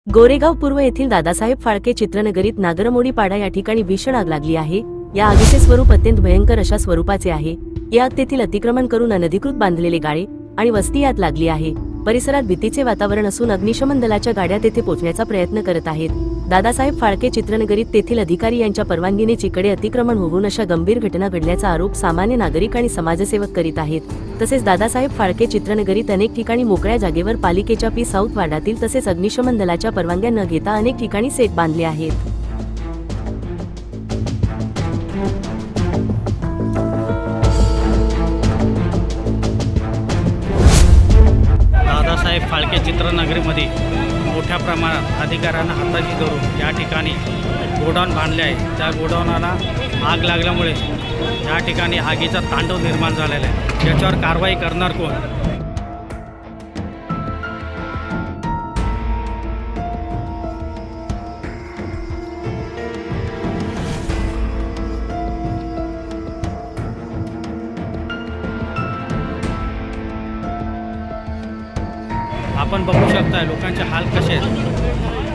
गोरेगाव पूर्व येथील दादासाहेब फाळके चित्रनगरीत नागरमोडी पाडा या ठिकाणी भीषण आग लागली आहे। या आगीचे स्वरूप अत्यंत भयंकर अशा स्वरूपाचे आहे। या आग तेथील अतिक्रमण करून अनधिकृत बांधलेले गाळे आणि वस्ती यात लागली आहे। परिसरात भीतीचे वातावरण असून अग्निशमन दलाच्या गाड्या तेथे पोहोचण्याचा प्रयत्न करत आहेत। दादासाहेब फाळके चित्रनगरीत तेथील अधिकारी यांच्या परवानगीने चिकडे अतिक्रमण होऊन अशा गंभीर घटना घडल्याचा आरोप सामान्य नागरिक आणि समाजसेवक करीत आहेत। तसेच दादासाहेब फाळके चित्रनगरीत अनेक ठिकाणी मोकळ्या जागेवर पालिकेच्या पी साऊथ वार्डातील तसेच अग्निशमन दलाच्या परवानग्या न घेता अनेक ठिकाणी सेट बांधले आहेत। दादासाहेब फाळके चित्रनगरीमध्ये मोठ्या प्रमाणात अधिकाऱ्यांना हाताशी धरून या ठिकाणी गोडाऊन बांधले आहे। त्या गोडाऊनला आग लागल्यामुळे या ठिकाणी आगीचा तांडव निर्माण झालेला आहे। याच्यावर कारवाई करणार कोण? आपण बघू शकता लोकांचे हाल कसे आहेत।